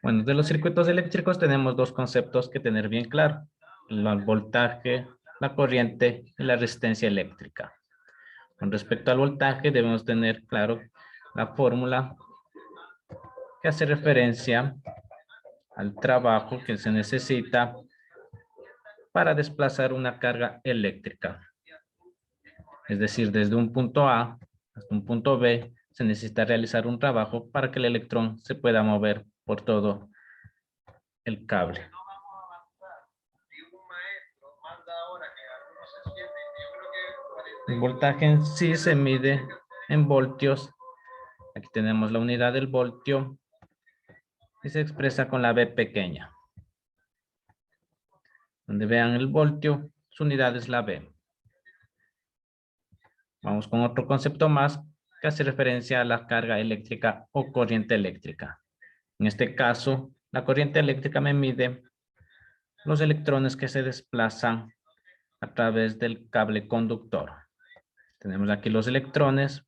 Bueno, de los circuitos eléctricos tenemos dos conceptos que tener bien claro: el voltaje, la corriente y la resistencia eléctrica. Con respecto al voltaje, debemos tener claro la fórmula que hace referencia al trabajo que se necesita para desplazar una carga eléctrica. Es decir, desde un punto A hasta un punto B se necesita realizar un trabajo para que el electrón se pueda mover por todo el cable. El voltaje en sí se mide en voltios. Aquí tenemos la unidad del voltio y se expresa con la V pequeña. Donde vean el voltio, su unidad es la V. Vamos con otro concepto más que hace referencia a la carga eléctrica o corriente eléctrica. En este caso, la corriente eléctrica me mide los electrones que se desplazan a través del cable conductor. Tenemos aquí los electrones.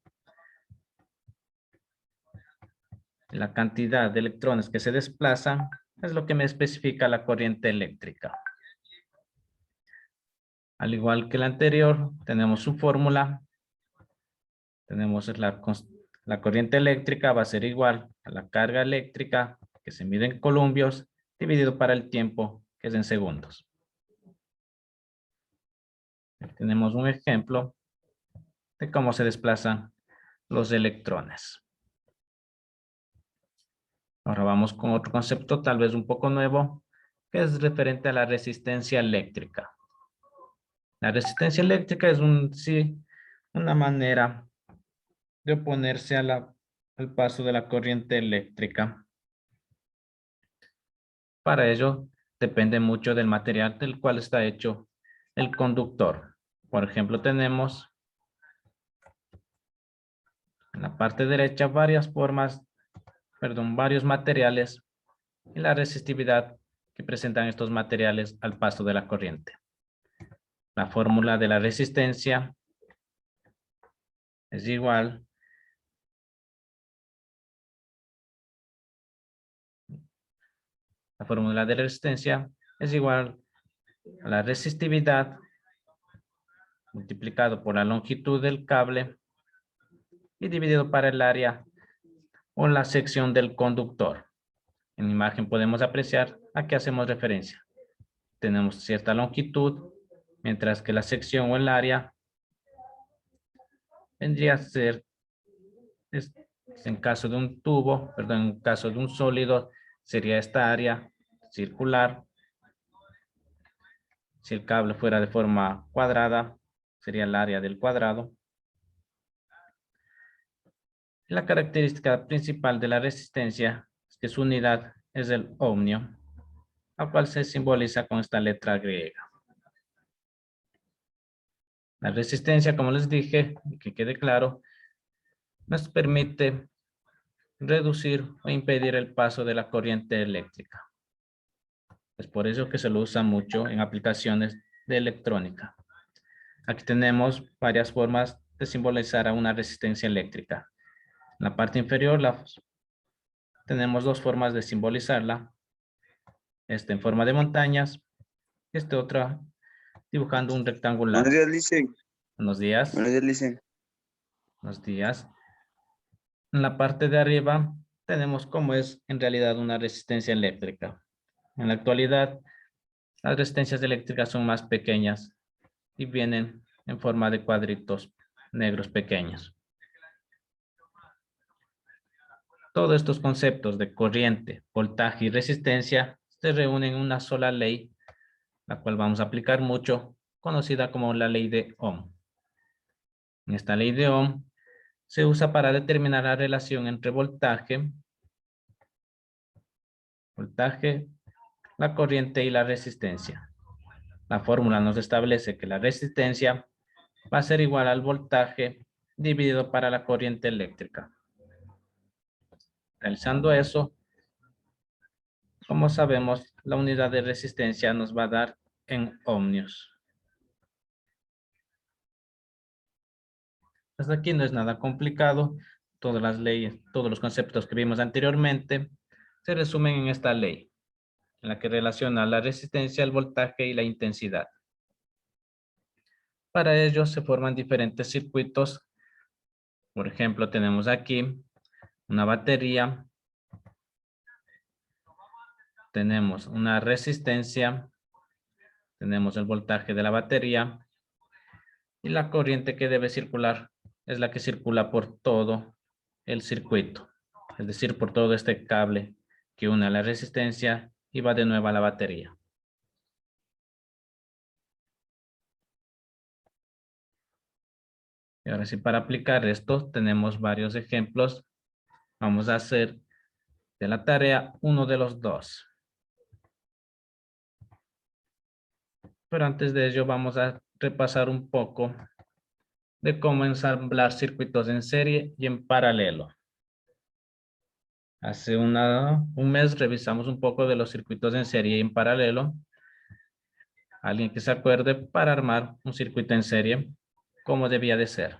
La cantidad de electrones que se desplazan es lo que me especifica la corriente eléctrica. Al igual que la anterior, tenemos su fórmula. Tenemos la corriente eléctrica va a ser igual a la carga eléctrica que se mide en columpios dividido para el tiempo, que es en segundos. Tenemos un ejemplo de cómo se desplazan los electrones. Ahora vamos con otro concepto tal vez un poco nuevo, que es referente a la resistencia eléctrica. La resistencia eléctrica es una manera de oponerse al paso de la corriente eléctrica. Para ello, depende mucho del material del cual está hecho el conductor. Por ejemplo, tenemos en la parte derecha varios materiales y la resistividad que presentan estos materiales al paso de la corriente. La fórmula de la resistencia es igual a la resistividad multiplicado por la longitud del cable y dividido para el área o la sección del conductor. En la imagen podemos apreciar a qué hacemos referencia. Tenemos cierta longitud, mientras que la sección o el área vendría a ser, en caso de un tubo, perdón, en caso de un sólido, sería esta área circular. Si el cable fuera de forma cuadrada, sería el área del cuadrado. La característica principal de la resistencia es que su unidad es el ohmio, la cual se simboliza con esta letra griega. La resistencia, como les dije, y que quede claro, nos permite reducir o impedir el paso de la corriente eléctrica. Es por eso que se lo usa mucho en aplicaciones de electrónica. Aquí tenemos varias formas de simbolizar a una resistencia eléctrica. En la parte inferior tenemos dos formas de simbolizarla. Esta en forma de montañas, esta otra dibujando un rectangular. Buenos días, Licen. Buenos días. Buenos días, Licen. Buenos días. En la parte de arriba tenemos cómo es en realidad una resistencia eléctrica. En la actualidad, las resistencias eléctricas son más pequeñas y vienen en forma de cuadritos negros pequeños. Todos estos conceptos de corriente, voltaje y resistencia se reúnen en una sola ley, la cual vamos a aplicar mucho, conocida como la ley de Ohm. En esta ley de Ohm se usa para determinar la relación entre voltaje, la corriente y la resistencia. La fórmula nos establece que la resistencia va a ser igual al voltaje dividido para la corriente eléctrica. Realizando eso, como sabemos, la unidad de resistencia nos va a dar en ohmios. Hasta aquí no es nada complicado. Todas las leyes, todos los conceptos que vimos anteriormente se resumen en esta ley, en la que relaciona la resistencia, el voltaje y la intensidad. Para ello se forman diferentes circuitos. Por ejemplo, tenemos aquí una batería, tenemos una resistencia, tenemos el voltaje de la batería y la corriente que debe circular es la que circula por todo el circuito, es decir, por todo este cable que une a la resistencia y va de nuevo a la batería. Y ahora sí, para aplicar esto tenemos varios ejemplos. Vamos a hacer de la tarea uno de los dos. Pero antes de ello vamos a repasar un poco de cómo ensamblar circuitos en serie y en paralelo. Hace un mes revisamos un poco de los circuitos en serie y en paralelo. Alguien que se acuerde para armar un circuito en serie, cómo debía de ser.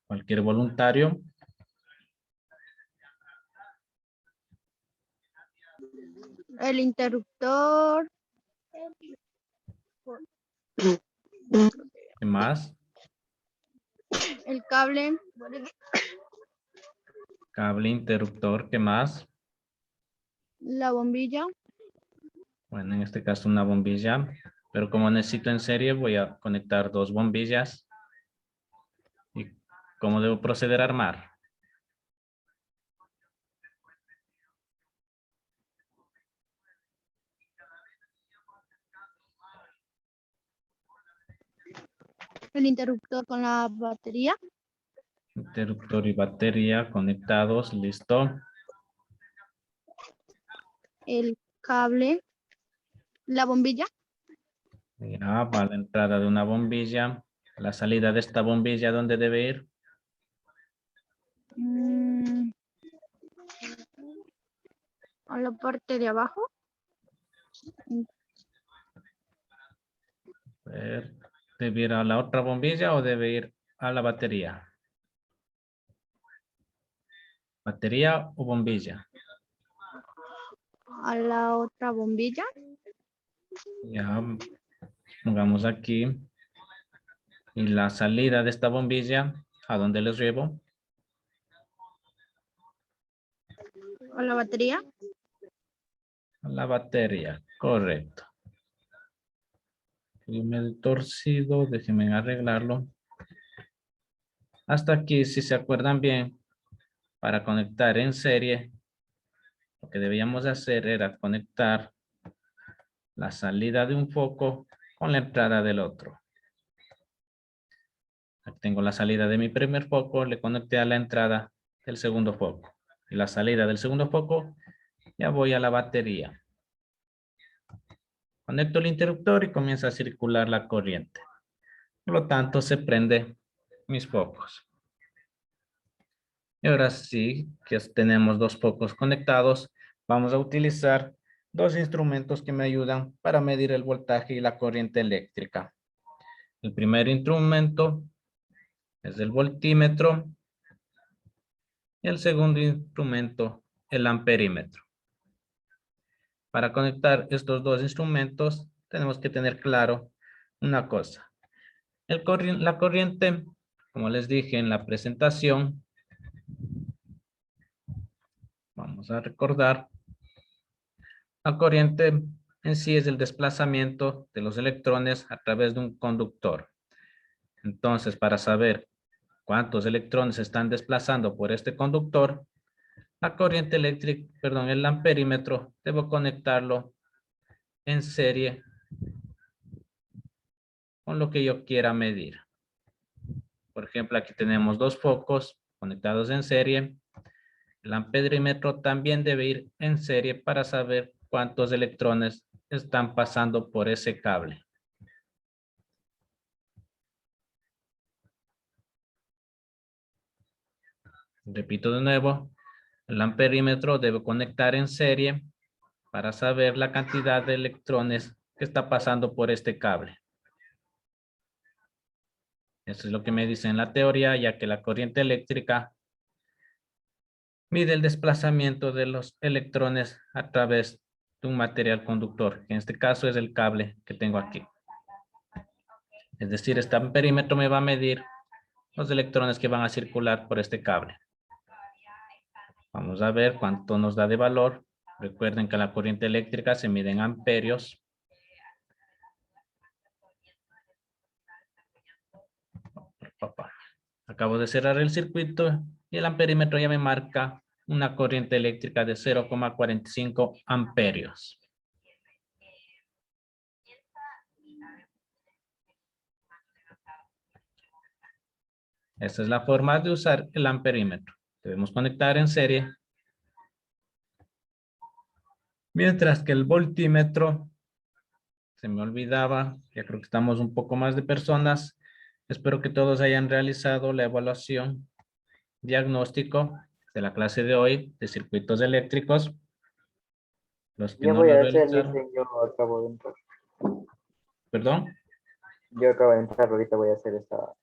Cualquier voluntario. El interruptor. ¿Qué más? El cable. Cable, interruptor, ¿qué más? La bombilla. Bueno, en este caso una bombilla, pero como necesito en serie voy a conectar dos bombillas. ¿Y cómo debo proceder a armar? El interruptor con la batería. Interruptor y batería conectados, listo. El cable. La bombilla. Ya va la entrada de una bombilla. La salida de esta bombilla, ¿dónde debe ir? A la parte de abajo. A ver, ¿debe ir a la otra bombilla o debe ir a la batería? ¿Batería o bombilla? A la otra bombilla. Ya, pongamos aquí. Y la salida de esta bombilla, ¿a dónde les llevo? A la batería. A la batería, correcto. Y medio torcido, déjenme arreglarlo. Hasta aquí, si se acuerdan bien, para conectar en serie, lo que debíamos hacer era conectar la salida de un foco con la entrada del otro. Aquí tengo la salida de mi primer foco, le conecté a la entrada del segundo foco. Y la salida del segundo foco, ya voy a la batería. Conecto el interruptor y comienza a circular la corriente. Por lo tanto, se prende mis focos. Y ahora sí que tenemos dos focos conectados, vamos a utilizar dos instrumentos que me ayudan para medir el voltaje y la corriente eléctrica. El primer instrumento es el voltímetro y el segundo instrumento, el amperímetro. Para conectar estos dos instrumentos, tenemos que tener claro una cosa. La corriente, como les dije en la presentación, vamos a recordar, la corriente en sí es el desplazamiento de los electrones a través de un conductor. Entonces, para saber cuántos electrones se están desplazando por este conductor, la corriente eléctrica, perdón, el amperímetro, debo conectarlo en serie con lo que yo quiera medir. Por ejemplo, aquí tenemos dos focos conectados en serie. El amperímetro también debe ir en serie para saber cuántos electrones están pasando por ese cable. Repito de nuevo, el amperímetro debe conectar en serie para saber la cantidad de electrones que está pasando por este cable. Eso es lo que me dice en la teoría, ya que la corriente eléctrica mide el desplazamiento de los electrones a través de un material conductor, que en este caso es el cable que tengo aquí. Es decir, este amperímetro me va a medir los electrones que van a circular por este cable. Vamos a ver cuánto nos da de valor. Recuerden que la corriente eléctrica se mide en amperios. Acabo de cerrar el circuito y el amperímetro ya me marca una corriente eléctrica de 0,45 amperios. Esta es la forma de usar el amperímetro. Debemos conectar en serie. Mientras que el voltímetro, se me olvidaba, ya creo que estamos un poco más de personas. Espero que todos hayan realizado la evaluación diagnóstico de la clase de hoy de circuitos eléctricos. Los que Yo no voy lo a hacer, realizaron, dicen, yo acabo de entrar. perdón, Yo acabo de entrar, ahorita voy a hacer esta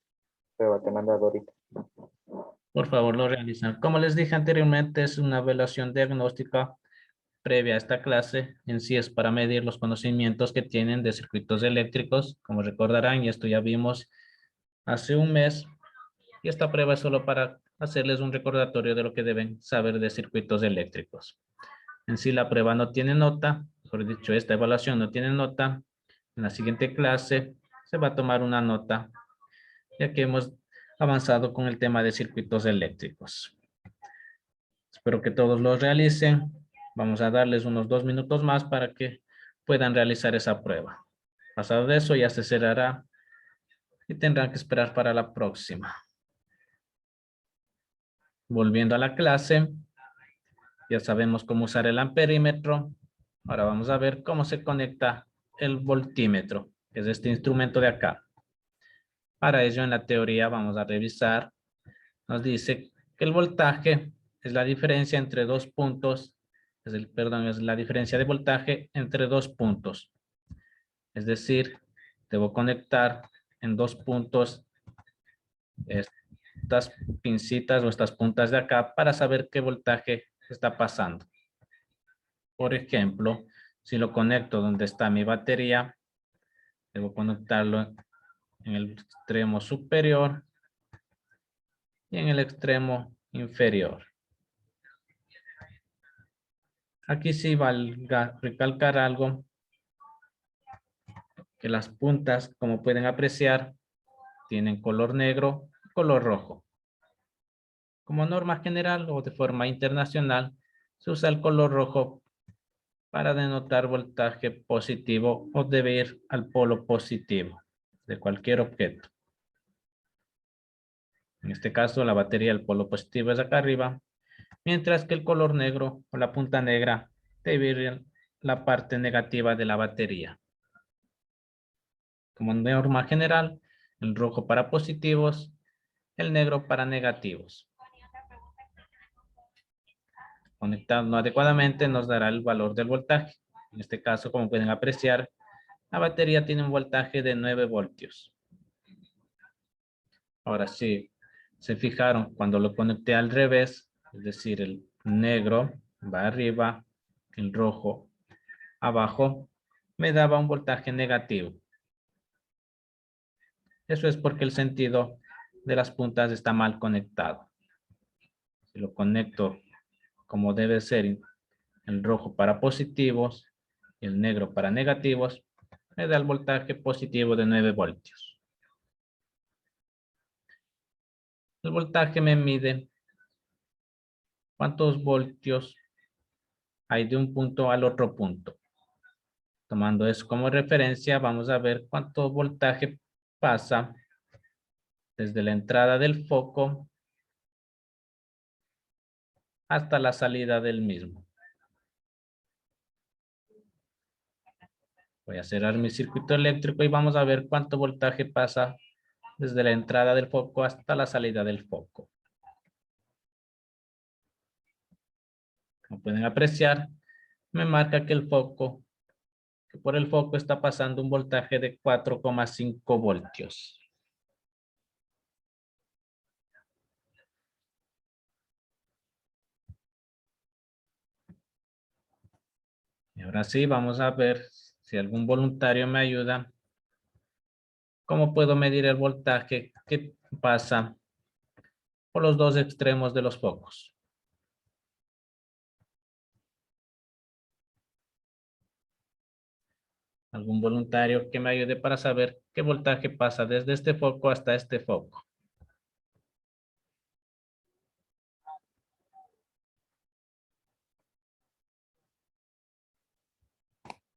prueba que me han dado ahorita. por favor lo realizan. Como les dije anteriormente, es una evaluación diagnóstica previa a esta clase. En sí es para medir los conocimientos que tienen de circuitos eléctricos. Como recordarán, y esto ya vimos hace un mes. Y esta prueba es solo para hacerles un recordatorio de lo que deben saber de circuitos eléctricos. En sí la prueba no tiene nota, mejor dicho, esta evaluación no tiene nota. En la siguiente clase se va a tomar una nota, ya que hemos avanzado con el tema de circuitos eléctricos. Espero que todos lo realicen. Vamos a darles unos 2 minutos más para que puedan realizar esa prueba. Pasado de eso ya se cerrará y tendrán que esperar para la próxima. Volviendo a la clase, ya sabemos cómo usar el amperímetro. Ahora vamos a ver cómo se conecta el voltímetro, que es este instrumento de acá. Para ello, en la teoría vamos a revisar. Nos dice que el voltaje es la diferencia entre dos puntos, es la diferencia de voltaje entre dos puntos. Es decir, debo conectar en dos puntos estas pincitas o estas puntas de acá para saber qué voltaje está pasando. Por ejemplo, si lo conecto donde está mi batería, debo conectarlo en el extremo superior y en el extremo inferior. Aquí sí valga recalcar algo, que las puntas, como pueden apreciar, tienen color negro, color rojo. Como norma general o de forma internacional, se usa el color rojo para denotar voltaje positivo o debe ir al polo positivo de cualquier objeto. En este caso, la batería, el polo positivo es acá arriba, mientras que el color negro o la punta negra debe ir en la parte negativa de la batería. Como norma general, el rojo para positivos, el negro para negativos. Conectando adecuadamente nos dará el valor del voltaje. En este caso, como pueden apreciar, la batería tiene un voltaje de 9 voltios. Ahora sí, se fijaron cuando lo conecté al revés, es decir, el negro va arriba, el rojo abajo, me daba un voltaje negativo. Eso es porque el sentido de las puntas está mal conectado. Si lo conecto como debe ser, el rojo para positivos y el negro para negativos, me da el voltaje positivo de 9 voltios. El voltaje me mide cuántos voltios hay de un punto al otro punto. Tomando eso como referencia, vamos a ver cuánto voltaje pasa desde la entrada del foco hasta la salida del mismo. Voy a cerrar mi circuito eléctrico y vamos a ver cuánto voltaje pasa desde la entrada del foco hasta la salida del foco. Como pueden apreciar, me marca que por el foco está pasando un voltaje de 4,5 voltios. Ahora sí, vamos a ver si algún voluntario me ayuda. ¿Cómo puedo medir el voltaje que pasa por los dos extremos de los focos? ¿Algún voluntario que me ayude para saber qué voltaje pasa desde este foco hasta este foco?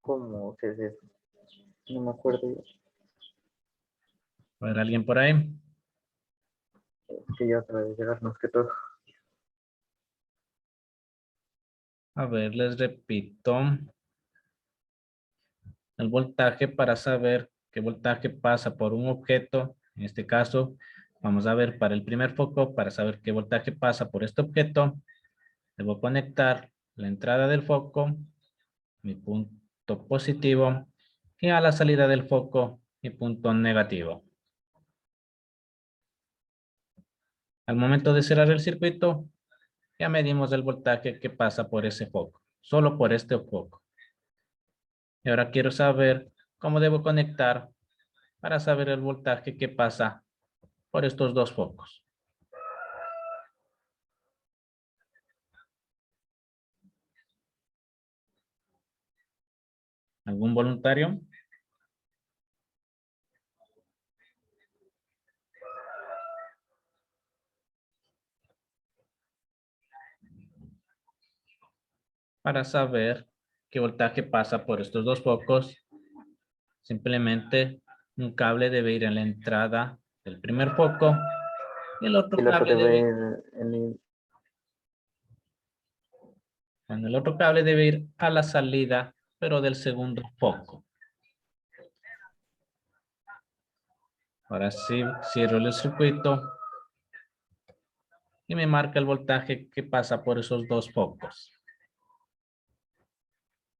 ¿Cómo se hace eso? No me acuerdo. ¿Va a haber alguien por ahí? Es que ya acaba de llegar más que todo. A ver, les repito. El voltaje para saber qué voltaje pasa por un objeto. En este caso, vamos a ver para el primer foco, para saber qué voltaje pasa por este objeto. Debo conectar la entrada del foco, mi punto positivo, y a la salida del foco, mi punto negativo. Al momento de cerrar el circuito, ya medimos el voltaje que pasa por ese foco, solo por este foco. Y ahora quiero saber cómo debo conectar para saber el voltaje que pasa por estos dos focos. ¿Algún voluntario? Para saber qué voltaje pasa por estos dos focos, simplemente un cable debe ir en la entrada del primer foco y el otro Y el otro cable debe debe, ir en bueno, el otro cable debe ir a la salida, pero del segundo foco. Ahora sí, cierro el circuito y me marca el voltaje que pasa por esos dos focos.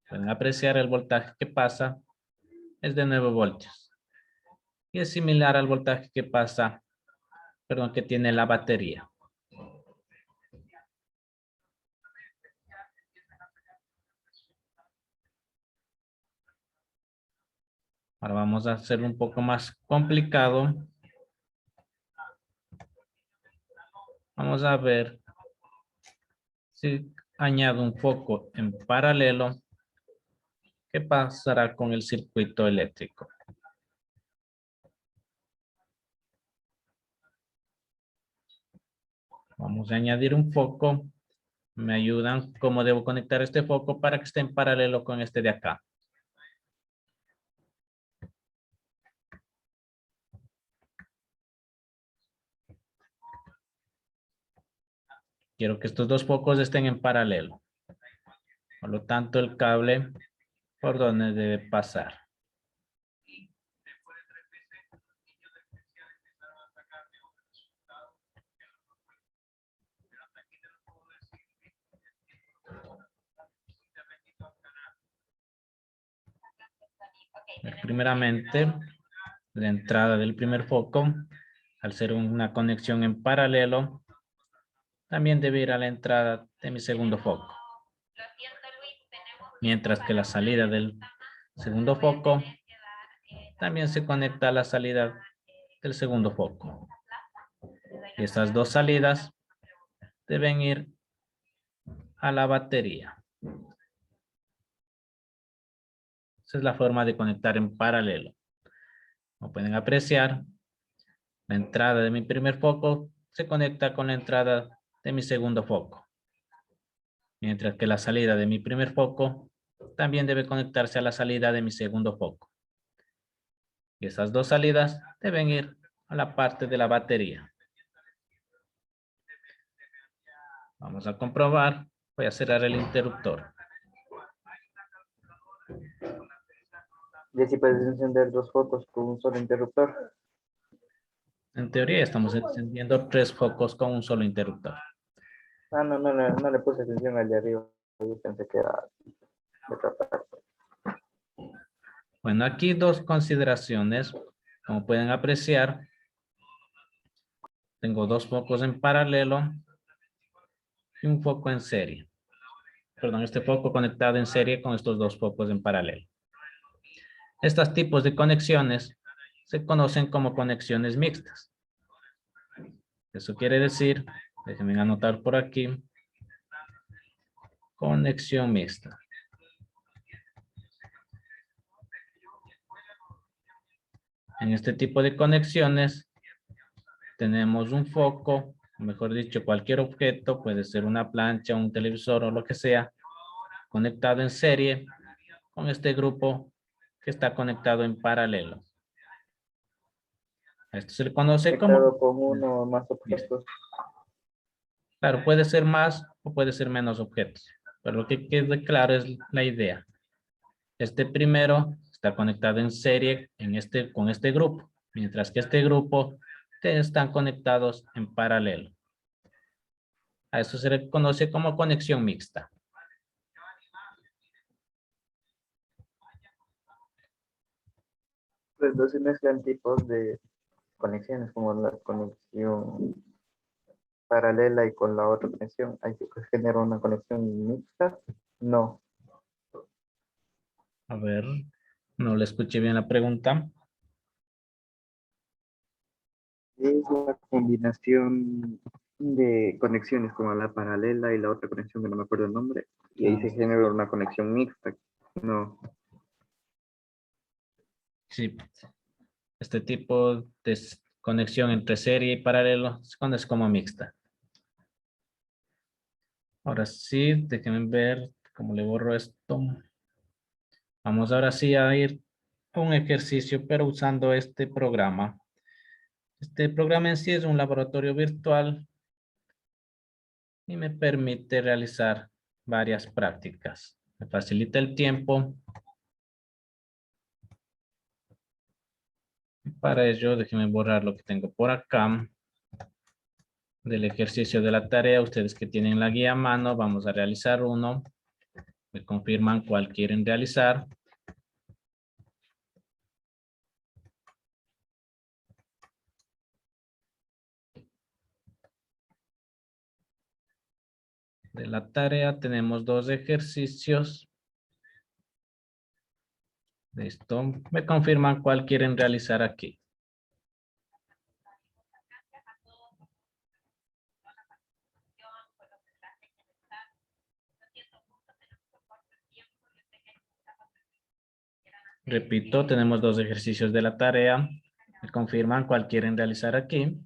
Pueden apreciar el voltaje que pasa, es de 9 voltios. Y es similar al voltaje que pasa, perdón, que tiene la batería. Ahora vamos a hacer un poco más complicado. Vamos a ver si añado un foco en paralelo, ¿qué pasará con el circuito eléctrico? Vamos a añadir un foco. Me ayudan cómo debo conectar este foco para que esté en paralelo con este de acá. Quiero que estos dos focos estén en paralelo. Por lo tanto, el cable por donde debe pasar. Primeramente, la entrada del primer foco, al ser una conexión en paralelo, también debe ir a la entrada de mi segundo foco. Mientras que la salida del segundo foco también se conecta a la salida del segundo foco. Y estas dos salidas deben ir a la batería. Esa es la forma de conectar en paralelo. Como pueden apreciar, la entrada de mi primer foco se conecta con la entrada de mi segundo foco. Mientras que la salida de mi primer foco también debe conectarse a la salida de mi segundo foco. Y esas dos salidas deben ir a la parte de la batería. Vamos a comprobar. Voy a cerrar el interruptor. y así puedes encender dos focos con un solo interruptor. En teoría estamos encendiendo 3 focos con un solo interruptor. Ah, no le puse atención al de arriba. Yo pensé que era de otra parte. Bueno, aquí dos consideraciones. Como pueden apreciar, tengo dos focos en paralelo y un foco en serie. perdón, este foco conectado en serie con estos dos focos en paralelo. Estos tipos de conexiones se conocen como conexiones mixtas. Eso quiere decir, déjenme anotar por aquí, conexión mixta. En este tipo de conexiones tenemos un foco, o mejor dicho, cualquier objeto, puede ser una plancha, un televisor o lo que sea, conectado en serie con este grupo que está conectado en paralelo. Esto se le conoce como... Conectado con uno o más objetos. Claro, puede ser más o puede ser menos objetos, pero lo que quede claro es la idea. Este primero está conectado en serie con este grupo, mientras que este grupo están conectados en paralelo. A eso se le conoce como conexión mixta. Pues no se mezclan tipos de conexiones, como la conexión paralela y con la otra conexión. Hay que generar una conexión mixta. No. A ver, no le escuché bien la pregunta. Es la combinación de conexiones como la paralela y la otra conexión que no me acuerdo el nombre. Y ahí se genera una conexión mixta. No. Sí, este tipo de conexión entre serie y paralelo se conoce como mixta. Ahora sí, déjenme ver cómo le borro esto. Vamos ahora sí a ir a un ejercicio, pero usando este programa. Este programa en sí es un laboratorio virtual y me permite realizar varias prácticas. Me facilita el tiempo. Para ello, déjenme borrar lo que tengo por acá. Del ejercicio de la tarea, ustedes que tienen la guía a mano, vamos a realizar uno. Me confirman cuál quieren realizar. De la tarea tenemos dos ejercicios. Listo. Me confirman cuál quieren realizar aquí. Repito, tenemos dos ejercicios de la tarea. Me confirman cuál quieren realizar aquí.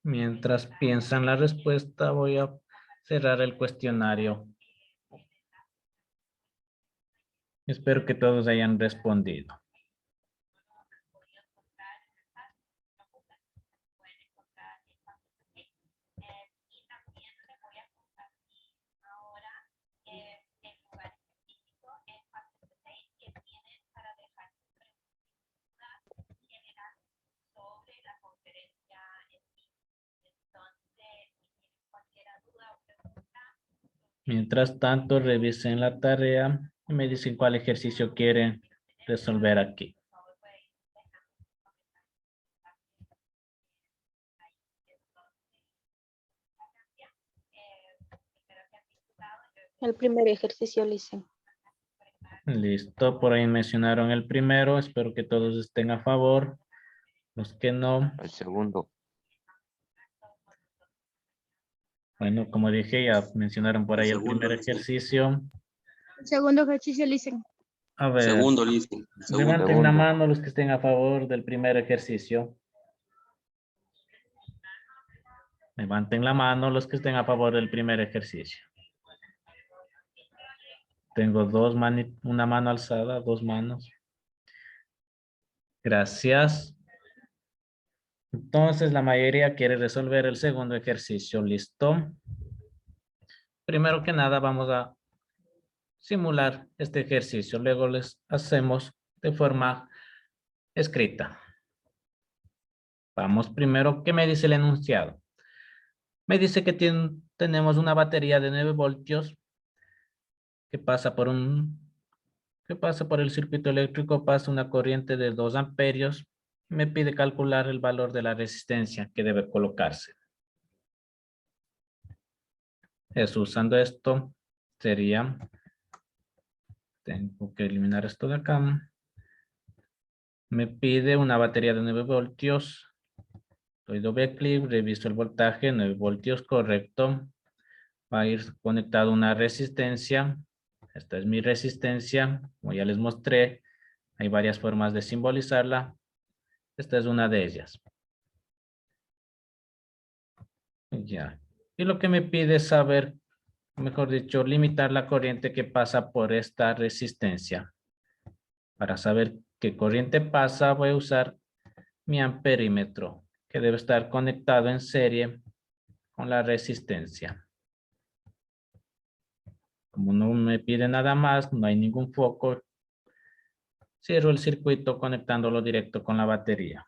Mientras piensan la respuesta, voy a cerrar el cuestionario. Espero que todos hayan respondido. Mientras tanto, revisen la tarea y me dicen cuál ejercicio quieren resolver aquí. El primer ejercicio lo hice. Listo, por ahí mencionaron el primero. Espero que todos estén a favor. Los que no, El segundo. bueno, como dije, ya mencionaron por ahí el segundo primer lice. ejercicio. El segundo ejercicio lo hice. A ver, Segundo, lice. levanten la Segundo. mano los que estén a favor del primer ejercicio. Levanten la mano los que estén a favor del primer ejercicio. Tengo una mano alzada, dos manos. Gracias. Entonces la mayoría quiere resolver el segundo ejercicio. ¿Listo? Primero que nada vamos a simular este ejercicio. Luego les hacemos de forma escrita. Vamos primero, ¿qué me dice el enunciado? Me dice que tenemos una batería de 9 voltios que pasa por el circuito eléctrico, pasa una corriente de 2 amperios Me pide calcular el valor de la resistencia que debe colocarse. Eso, usando esto, sería, tengo que eliminar esto de acá. Me pide una batería de 9 voltios. Doy doble clic, reviso el voltaje, 9 voltios, correcto. Va a ir conectado una resistencia. Esta es mi resistencia. Como ya les mostré, hay varias formas de simbolizarla. Esta es una de ellas. Ya. Y lo que me pide es saber, mejor dicho, limitar la corriente que pasa por esta resistencia. Para saber qué corriente pasa, voy a usar mi amperímetro, que debe estar conectado en serie con la resistencia. Como no me pide nada más, no hay ningún foco, cierro el circuito conectándolo directo con la batería.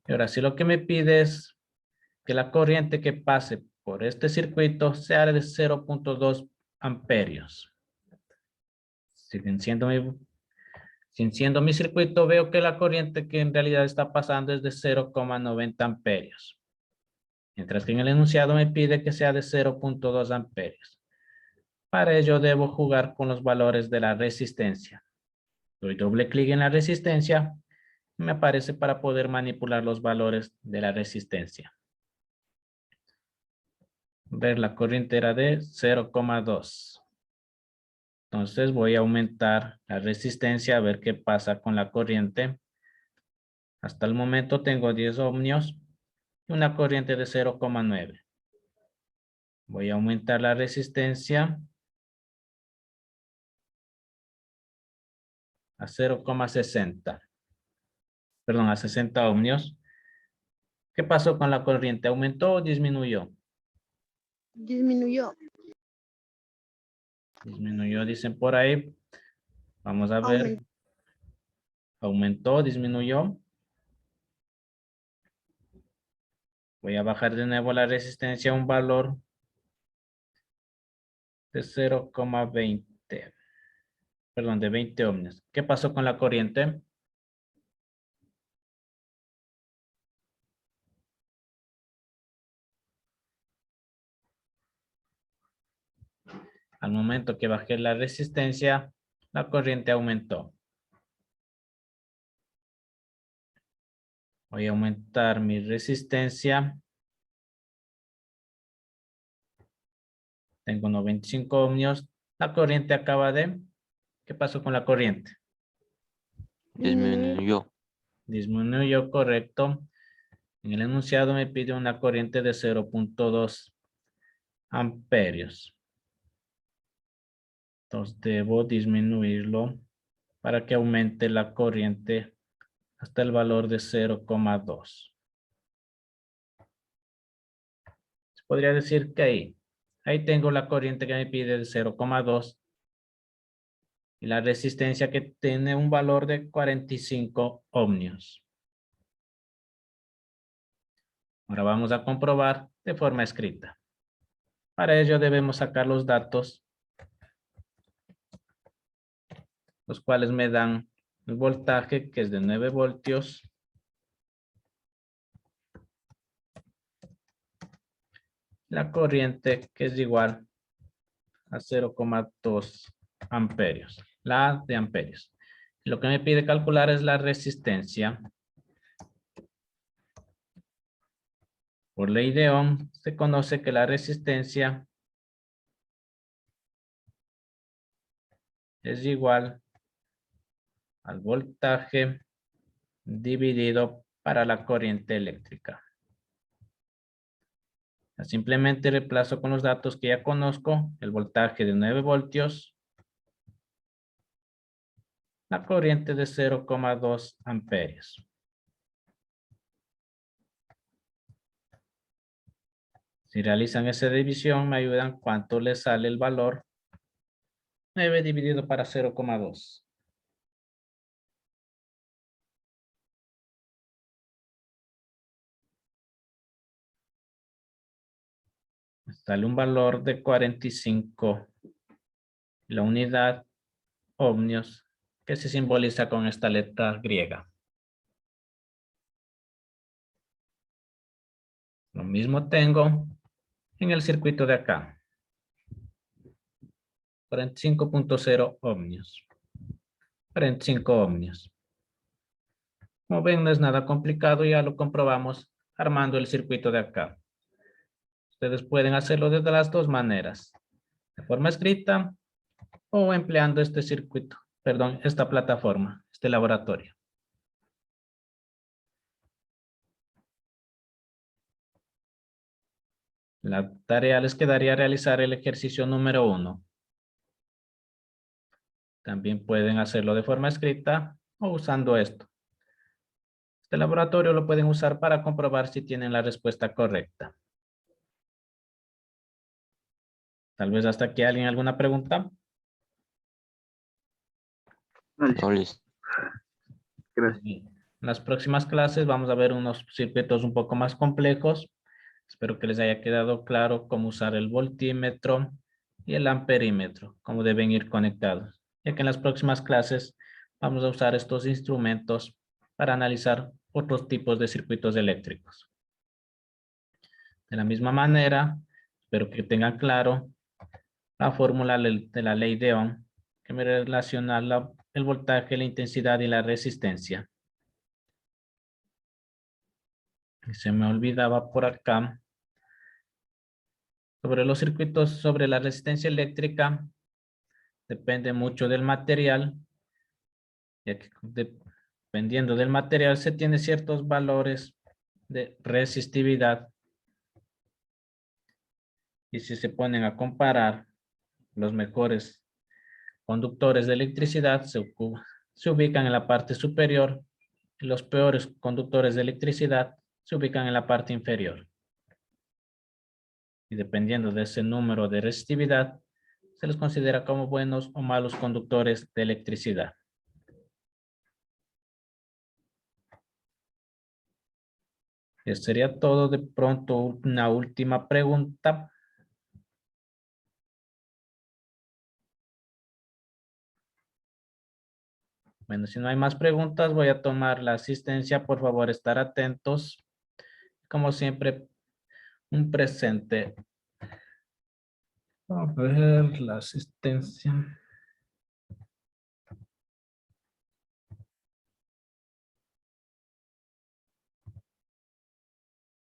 Y ahora sí lo que me pide es que la corriente que pase por este circuito sea de 0.2 amperios. Si enciendo mi circuito, veo que la corriente que en realidad está pasando es de 0,90 amperios. Mientras que en el enunciado me pide que sea de 0.2 amperios. Para ello debo jugar con los valores de la resistencia. Doy doble clic en la resistencia y me aparece para poder manipular los valores de la resistencia. Ver, la corriente era de 0,2. Entonces voy a aumentar la resistencia a ver qué pasa con la corriente. Hasta el momento tengo 10 ohmios y una corriente de 0,9. Voy a aumentar la resistencia a 0,60. Perdón, a 60 ohmios. ¿Qué pasó con la corriente? ¿Aumentó o disminuyó? Disminuyó. Disminuyó, dicen por ahí. Vamos a ver. Aumentó, disminuyó. Voy a bajar de nuevo la resistencia a un valor de 0,20. Perdón, de 20 ohmios. ¿Qué pasó con la corriente? Al momento que bajé la resistencia, la corriente aumentó. Voy a aumentar mi resistencia. Tengo 95 ohmios. La corriente acaba de... ¿Qué pasó con la corriente? Disminuyó. Disminuyó, correcto. En el enunciado me pide una corriente de 0.2 amperios. Entonces debo disminuirlo para que aumente la corriente hasta el valor de 0,2. Podría decir que ahí tengo la corriente que me pide de 0,2 y la resistencia que tiene un valor de 45 ohmios. Ahora vamos a comprobar de forma escrita. Para ello debemos sacar los datos, los cuales me dan el voltaje, que es de 9 voltios. La corriente, que es igual a 0,2 amperios. La de amperios. Lo que me pide calcular es la resistencia. Por ley de Ohm, se conoce que la resistencia es igual al voltaje dividido para la corriente eléctrica. Simplemente reemplazo con los datos que ya conozco, el voltaje de 9 voltios, la corriente de 0,2 amperios. Si realizan esa división, me ayudan cuánto les sale el valor. 9 dividido para 0,2. Sale un valor de 45. La unidad ohmios que se simboliza con esta letra griega. Lo mismo tengo en el circuito de acá. 45.0 ohmios. 45 ohmios. Como ven, no es nada complicado, ya lo comprobamos armando el circuito de acá. Ustedes pueden hacerlo de las dos maneras, de forma escrita o empleando este circuito, perdón, esta plataforma, este laboratorio. La tarea les quedaría realizar el ejercicio número 1. También pueden hacerlo de forma escrita o usando esto. Este laboratorio lo pueden usar para comprobar si tienen la respuesta correcta. Tal vez hasta aquí alguien alguna pregunta. No, listo. Gracias. Bien. En las próximas clases vamos a ver unos circuitos un poco más complejos. Espero que les haya quedado claro cómo usar el voltímetro y el amperímetro, cómo deben ir conectados. Ya que en las próximas clases vamos a usar estos instrumentos para analizar otros tipos de circuitos eléctricos. De la misma manera, espero que tengan claro la fórmula de la ley de Ohm, que me relaciona el voltaje, la intensidad y la resistencia. Y se me olvidaba por acá. Sobre los circuitos, sobre la resistencia eléctrica, depende mucho del material, ya que dependiendo del material se tiene ciertos valores de resistividad. Y si se ponen a comparar los mejores conductores de electricidad, se ubican en la parte superior y los peores conductores de electricidad se ubican en la parte inferior. Y dependiendo de ese número de resistividad, se les considera como buenos o malos conductores de electricidad. Eso sería todo. De pronto, una última pregunta. Bueno, si no hay más preguntas, voy a tomar la asistencia. Por favor, estar atentos. Como siempre, un presente. A ver, la asistencia.